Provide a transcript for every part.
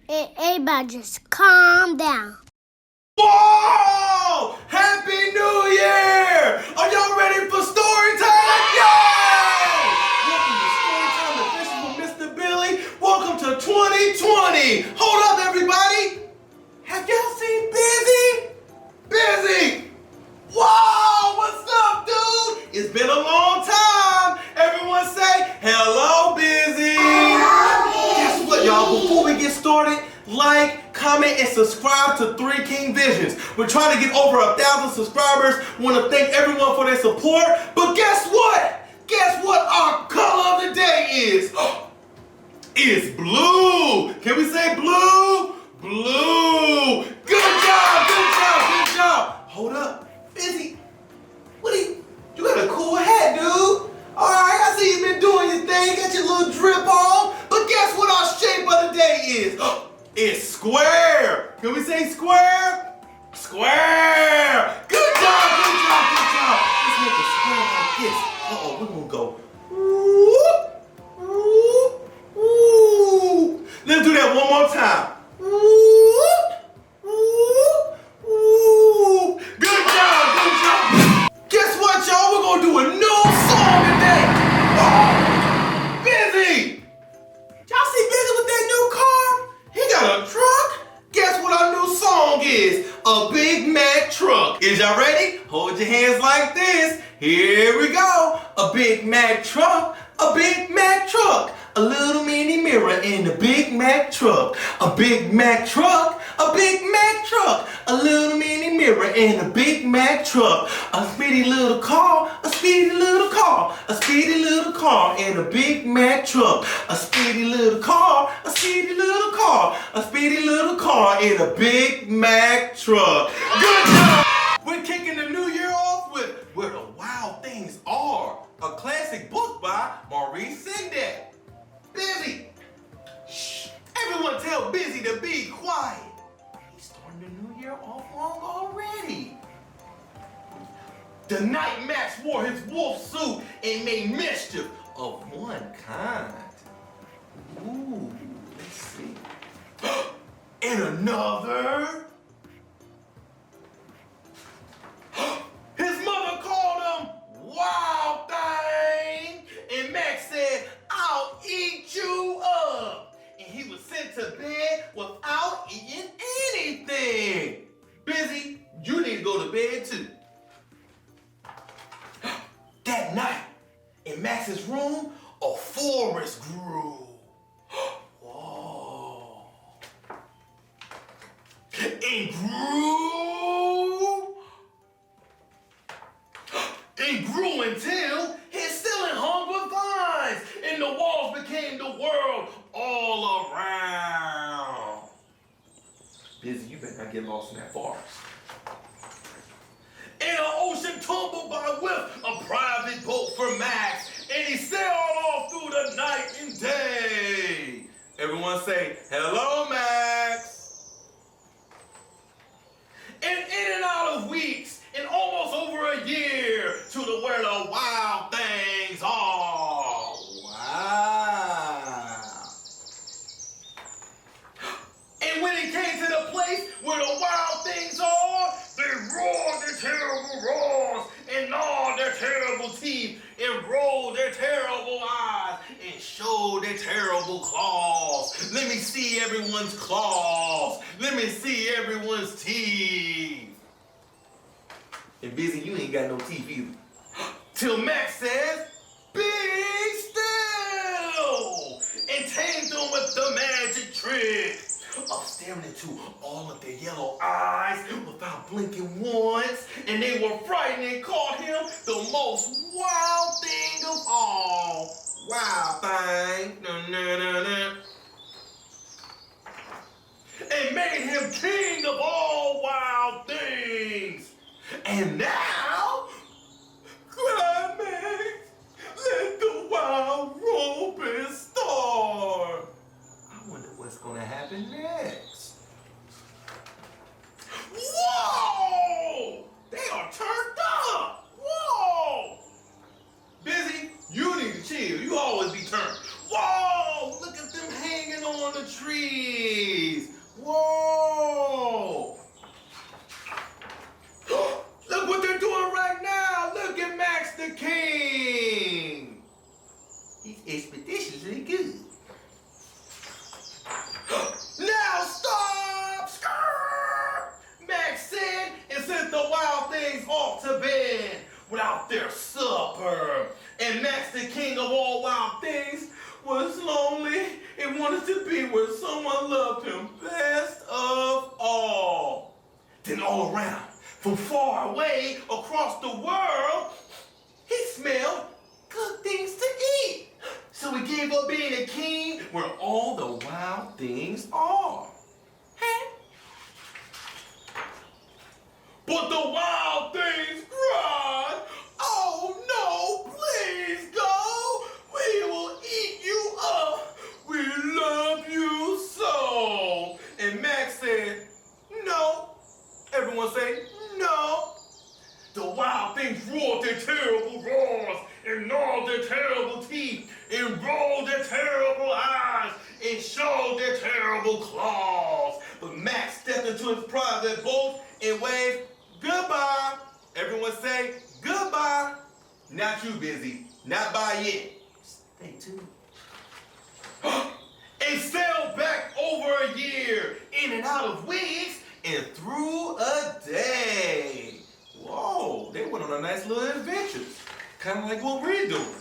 Everybody just calm down. Whoa! Happy New Year! Are y'all ready for Storytime? Yay! Welcome to Storytime, the This is with Mr. Billy. Welcome to 2020. Hold up, everybody. Have y'all seen Busy? Busy! Whoa! What's up, dude? It's been a long time. Everyone say, hello, Busy. Guess what, y'all? Before we get started, like, comment, and subscribe to Three King Visions. We're trying to get over 1,000 subscribers. Want to thank everyone for their support. But guess what? Guess what our color of the day is? It's blue. Can we say blue? Blue. Good job, good job, good job. Hold up. Busy. You got a cool hat, dude. All right, I see you've been doing your thing. Got your little drip on. But guess what our shape of the day is? It's square. Can we say square? Square. Good job, good job, good job. Let's make a square like this. Uh-oh, we're gonna go. Whoop, whoop, whoop. Let's do that one more time. Whoop, whoop, whoop. Good job, good job. Guess what, y'all? We're gonna do a new song today. Busy. Y'all see Busy with that new car? He got a truck? Guess what our new song is? A Big Mac truck. Is y'all ready? Hold your hands like this. Here we go. A Big Mac truck. A Big Mac truck. A little mini mirror in a Big Mac truck. A Big Mac truck. A Big Mac truck. A little mini mirror in a Big Mac truck. A speedy little car. A speedy little car. A speedy little car in a Big Mac truck. A speedy little car. A speedy little car. A speedy little car in a Big Mac truck. Good job! We're kicking the new year off with Where the Wild Things Are, a classic book by Maurice Sendak. Busy! Shh! Everyone tell Busy to be quiet. He's starting the new year off wrong already. The night Max wore his wolf suit and made mischief of one kind. Ooh, let's see. And another. His mother called him Wild Thing, and Max said, I'll eat you up. And he was sent to bed without eating anything. Busy, you need to go to bed too. That night, in Max's room, a forest grew. Whoa. And grew until his ceiling hung with vines, and the walls became the world all around. Busy, you better not get lost in that forest. And an ocean tumbled by with a private boat for Max, and he sailed off through the night and day. Everyone say, hello, Max. And in and out of weeks, and almost over a year, to the where the wild things are. Wow. And when he came to the place where the wild things are, they roared their terrible roars, and gnawed their terrible teeth, and rolled their terrible eyes, and showed their terrible claws. Let me see everyone's claws. Let me see everyone's teeth. And Busy, you ain't got no teeth either. Till Max says, be still! And tamed them with the magic trick of staring into all of their yellow eyes without blinking once. And they were frightened and called him the most wild thing of all. Wild thing. And made him king of all wild things. And now, climax, let the wild romp start. I wonder what's gonna happen next. Whoa! They are turned up! Whoa! Busy, you need to chill. You always be turned. Whoa! Look at them hanging on the trees. Whoa! Look what they're doing right now. Look at Max the King. He's expeditiously good. Now stop! Skrrr! Max said and sent the wild things off to bed without their supper. And Max, the king of all wild things, was lonely and wanted to be where someone loved him best of all. Then all around, from far away across the world, he smelled good things to eat. So he gave up being a king where all the wild things are. Hey? But the wild things cried, "Oh no, please go. We will eat you up. We love you so." And Max said, "No." Everyone say, "No." The wild things roared their terrible roars and gnawed their terrible teeth and rolled their terrible eyes and showed their terrible claws. But Max stepped into his private boat and waved, "Goodbye." Everyone say, "Goodbye." Not you, Busy. Not by yet. Stay tuned. And sailed back over a year, in and out of weeks, and through a day. Whoa, they went on a nice little adventure. Kind of like what we're doing.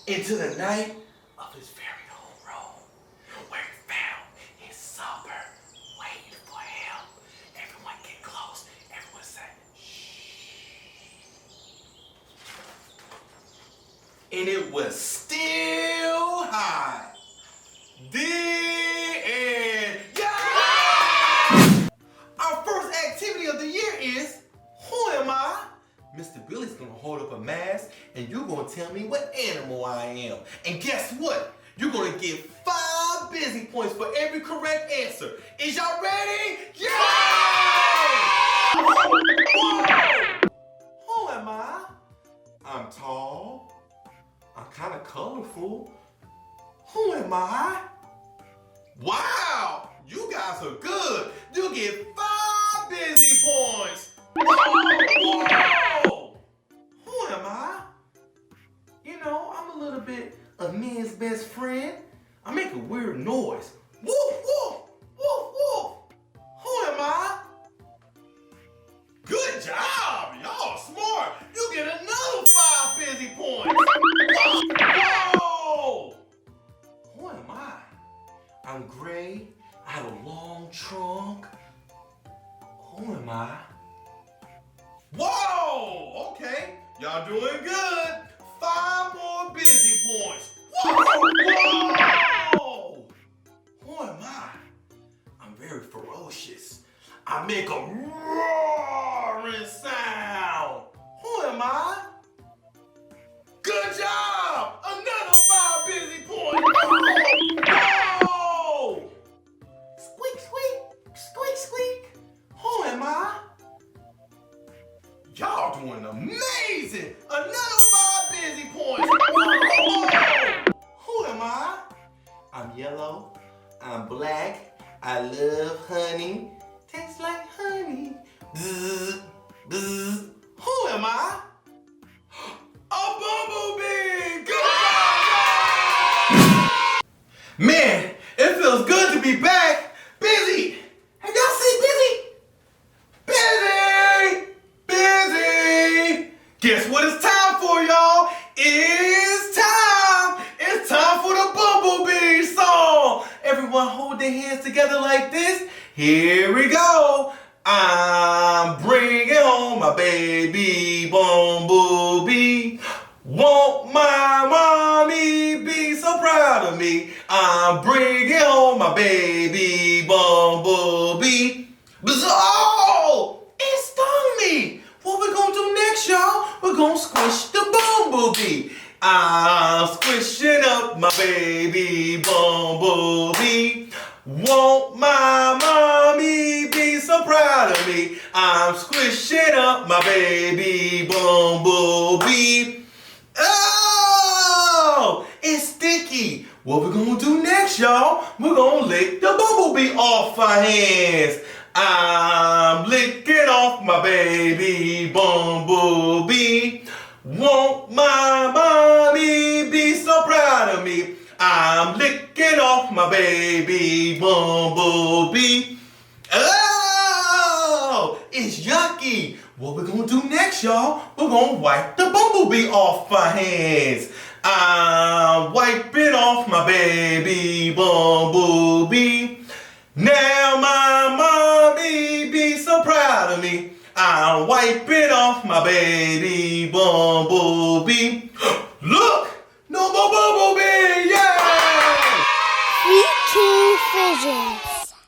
Into the night of his very own room, where he found his supper waiting for him. Everyone get close. Everyone say, shh. And it was still hot. The end. Yeah! Our first activity of the year is, who am I? Mr. Billy's gonna hold up a mask and you're gonna tell me what animal I am. And guess what? You're gonna get 5 busy points for every correct answer. Is y'all ready? Yeah! Who am I? I'm tall. I'm kind of colorful. Who am I? Wow! You guys are good. You get 5 busy points. Whoa! Who am I? You know, I'm a little bit a man's best friend. I make a weird noise. Woof, woof, woof, woof. Who am I? Good job. Y'all smart. You get another 5 busy points. Whoa! Who am I? I'm gray. I have a long trunk. Who am I? Whoa! Okay, y'all doing good. 5 more busy points. Whoa! Whoa! Who am I? I'm very ferocious. I make a roaring sound. Who am I? Good job! Another 5 busy points. Whoa! Squeak, squeak, squeak, squeak. Who am I? Y'all doing amazing! Another 5 busy points! Whoa! Who am I? I'm yellow, I'm black, I love honey, tastes like honey. Bzz, bzz. Who am I? A bumblebee! Good job! Man, it feels good to be back. Busy! Have y'all seen Busy? Busy! Busy! Guess what it's time for, y'all? It's time! It's time for the Bumblebee song! Everyone hold their hands together like this. Here we go. I'm bringing home my baby Bumblebee. Won't my mommy be so proud of me? I'm bringing home my baby Bumblebee. Oh! It stung me! What we gonna do next, y'all? We're gonna squish the bumblebee. I'm squishing up my baby Bumblebee. Won't my mommy be so proud of me? I'm squishing up my baby Bumblebee. Oh! It's sticky. What we gonna do next, next, y'all, we're gonna lick the bumblebee off our hands. I'm licking off my baby bumblebee. Won't my mommy be so proud of me? I'm licking off my baby bumblebee. Oh, it's yucky. What we're gonna do next, y'all? We're gonna wipe the bumblebee off our hands. I'm wiping off my baby bumblebee. Now my mommy be so proud of me. I'm wiping off my baby bumblebee. Look, no more bumblebee.